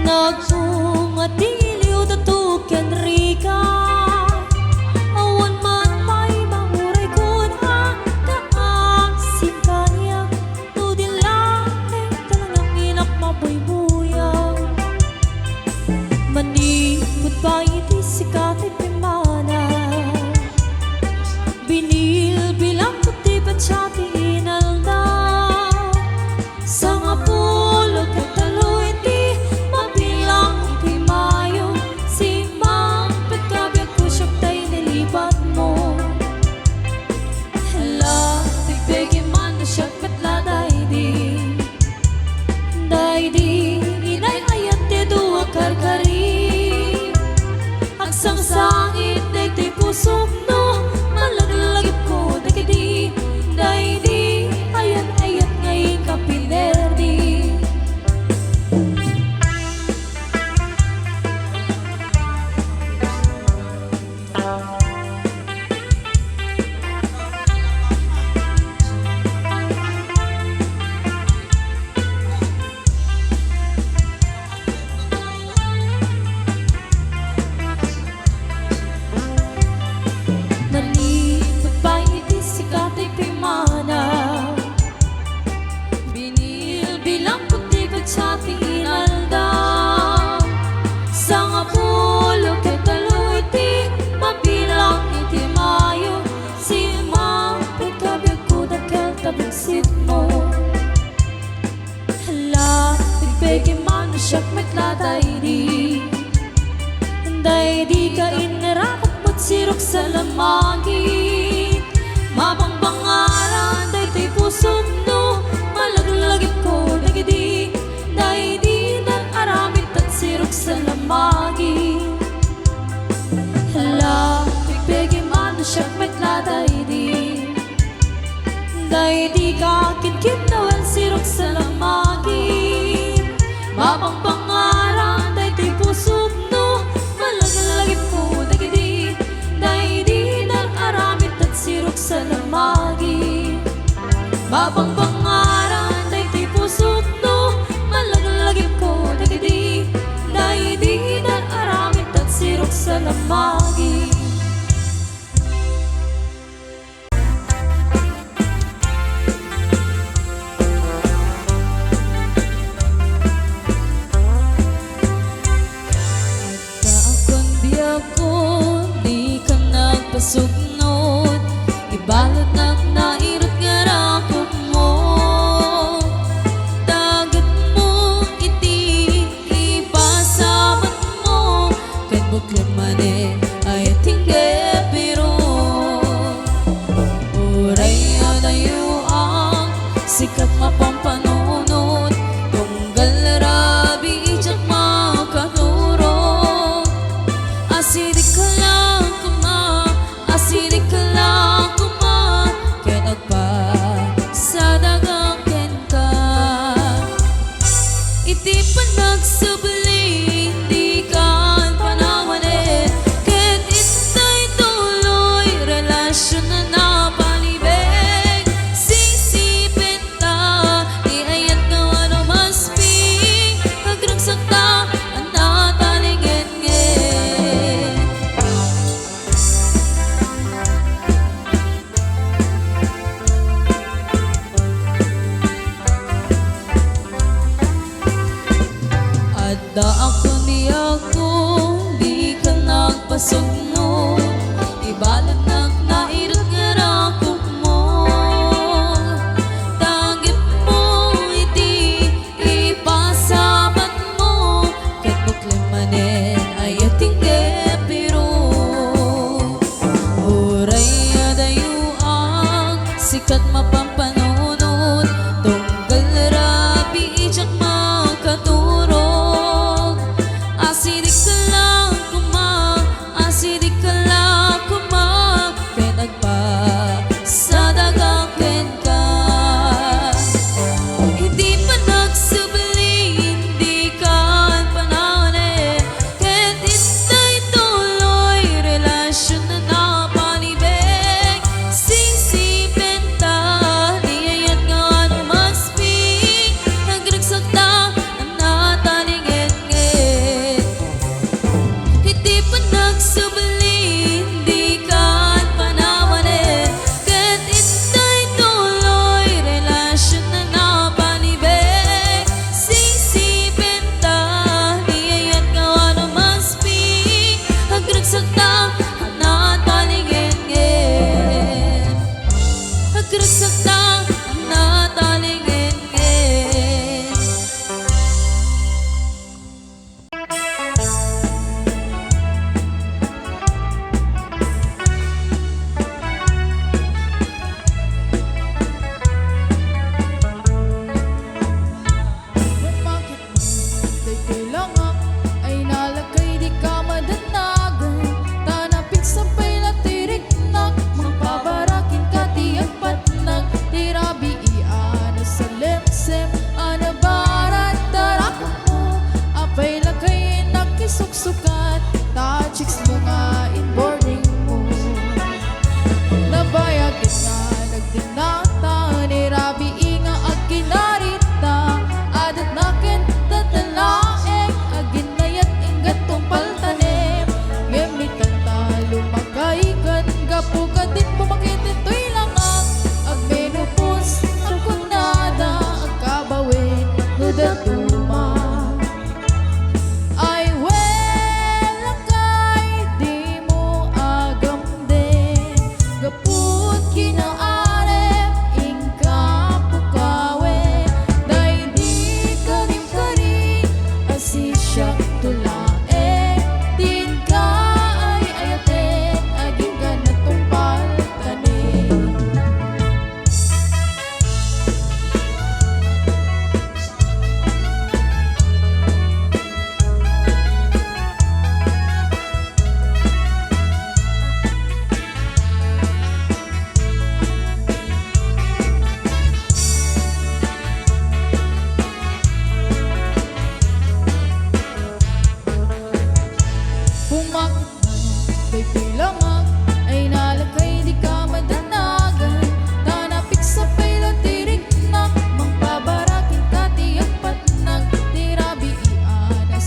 Nagpungatiliw datuken rika awan man may manguray kun kaasin kanya tudin langit talagang inak mabuybuyaw manipot pa iti sikati pimana binil bilang kuti batsati inalda sa nga pulog katalo iti mabilang iti mayo si mampet kabyag ko siyok tayo nilipat mo hala tigbegi man na siyok petla daydi inay ayat ti duwa karkari agsang sangit daydi pusok no malaglagip ko dagidi daydi ayat ngay kapilerdi nalipot pa iti sikati pimana binil bilang puti batsati inalda sa nga pulo ketalo iti mabilang iti mayo si mampet kabyag ko dakel tabagsit mo hala tigbegi man siyak metla daydi ka inarakot mo't sirok sa lamagit mapangpangaran daydi pusok no malaglagip ko dagidi daydi na aramid at sirok sa lamagit hala tigbegi man siyak metla daydi ka kitkit nawal sirok sa lamagit mapangpangaran daydi pusok no malaglagip ko dagidi daydi na aramid at sirok sa lamagit mapangpangaran daydi pusok no malaglagip ko dagidi daydi na aramid at sirok sa lamagit kaakon biyag ko di ka nagpasugnod ibalot nak nairot nga rakop mo dagat mo iti ipasabat mo ken buklim mane ay tingge pero uray adayo ang sikat mapampanunod tunggal rabi ijak makaturog asidik ka lang kuma ken agpa sa dagang ken ka iti panagsubli hindi ka panawanin ken itay tuloy relasyon na napalibig sisipin ta di ayat nga ano mas ping agragsak ta ang nataligin-ngin adda ako di ka nagpasugnod ibalot nak nairot nga rakop mo dagit mo iti ipasabat mo ket buklim manen ay tingge pero uray adayo ang sikat mapampanunod tunggal rabi ijak makaturog asidik ka lang kuma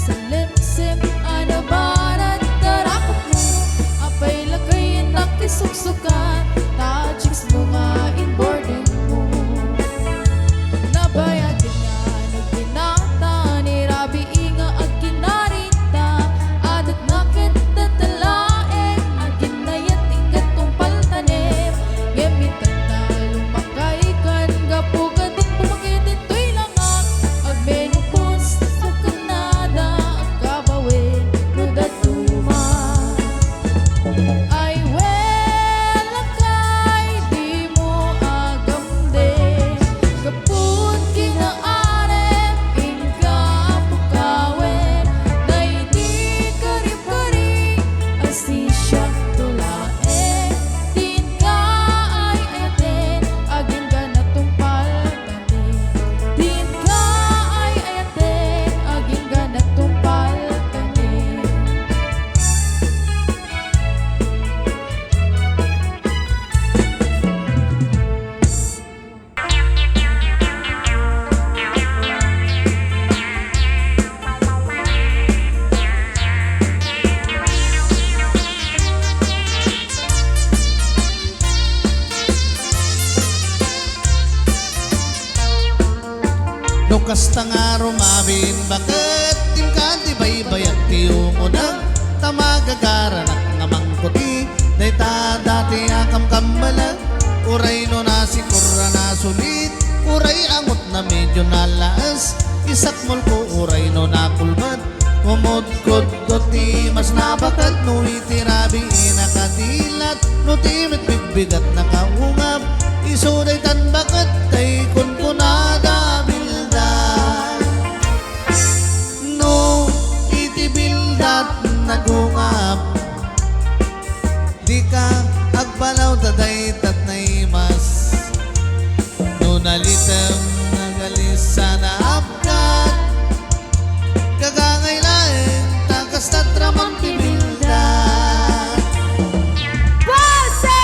Salimsim anabanan tarakot mo apay lagay nakisuksukan tajiks mo nga inboarding mo nabayagin nga nagpinata ni Rabi inga at kinarita adat nakit tatalaeng agin na yating gatong paltanim gamitan na lumakay kan gapugat at pumakitin to'y langak agmenupos sukanada at kabawin nudat tuma ay welakay di mo agamde kaput kinaarep inka pukawin na hindi karip-karip asisya tulae din ka ay ayatin agin ka na tumpal tani din ka ay ayatin agin ka na tumpal tani Kasta nga rumabin bakit tim ka di baybayat ti umuna tamagagaran at namangkuti day ta dati akam kambalag uray no nasi kurra na sulit uray angot na medyo nalaas isakmol ko uray no nakulbat kumod-kod ko ti mas nabakat no itirabi inakadilat no timit bigbigat nakaungap isuday tan bakat kay kunkunada no itibildat nagungap di ka agbalaw taday tatnay mas no nalitem nagalis sana apkat kagangaylain takas tatramang tibildat balse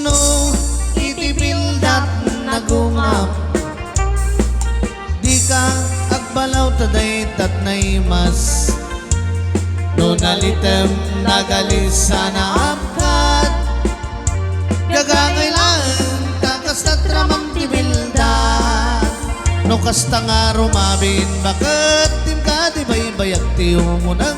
no itibildat nagungap di ka agbalaw taday tatnay mas no nalitem nagalis sana apkat gagangaylaan takas tatramang tibildat no kasta nga rumabin bakit tim ka di baybayag ti umunang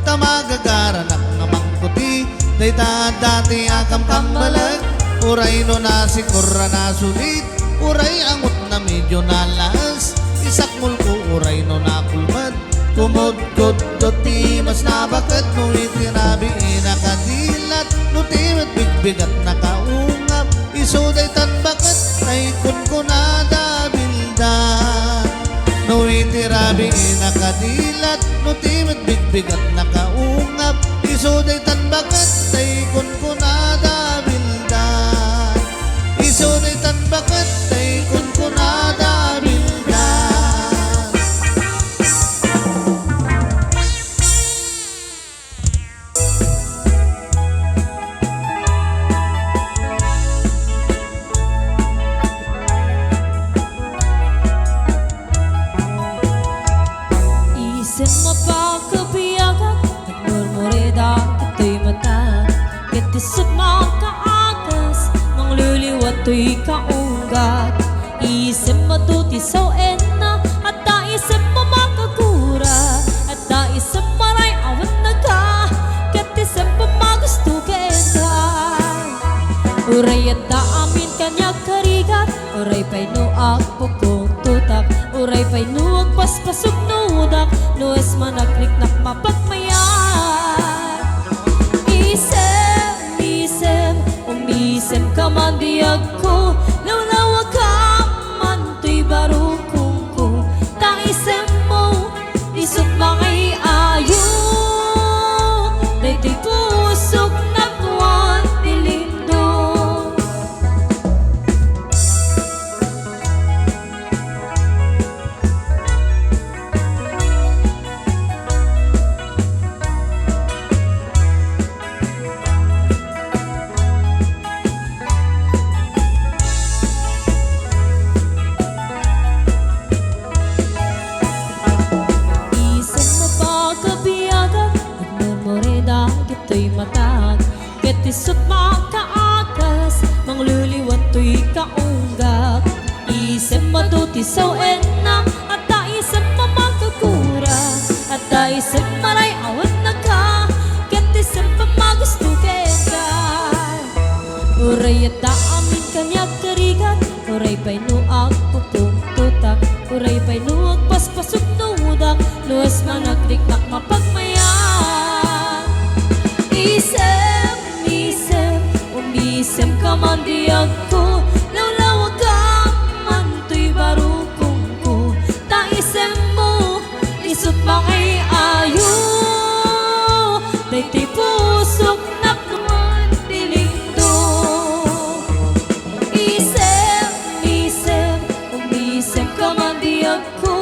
tamagagaran at namangkuti day ta dati akam kambalag uray no nasi kurra na sulit uray angot na medyo nalas isakmul ko uray no nakulmat kumod-kod ti mas nabakat no itirabi inakadilat no timit bigbigat nakaungap isuday tan bakat kay kunkunada bildan no itirabi inakadilat no timit bigbigat nakaungap isuday tan bakat kay kunkunada bildan isuday tan bakat kay kunkunada bildan isip mapagkabiyagan nagmurmurida kito'y mata katisip makaagas mang liliwat to'y kaunggat isip matutisaw na at taisip mo makagura at taisip maray awan naga katisip mo magustukin ka uray at daamin kanya karigat uray pa'y nuak pukong tutak uray pa'y nuak paspasok nudak nues managliknak mapagmayat isem umisem ka man diag ko lawlawa ka man to'y barukong ko taisem mo isot mangay ayo daytoy pusok na tuwan tilindo isem matuti sa enam at isem mamagkakura at isem maray awan na ka ket isem pamagusto kedan uray at amin kanyak karigan uray pa'y nuag pupungtutak uray pa'y nuag paspasok nuudak luas managdikmak mapagmayan isem umisem ka man diag ko lawlaw ka man to'y barukong ko taisem mo isot makay ayo daytoy pusok naknuan dilingdo umisem ka man diag ko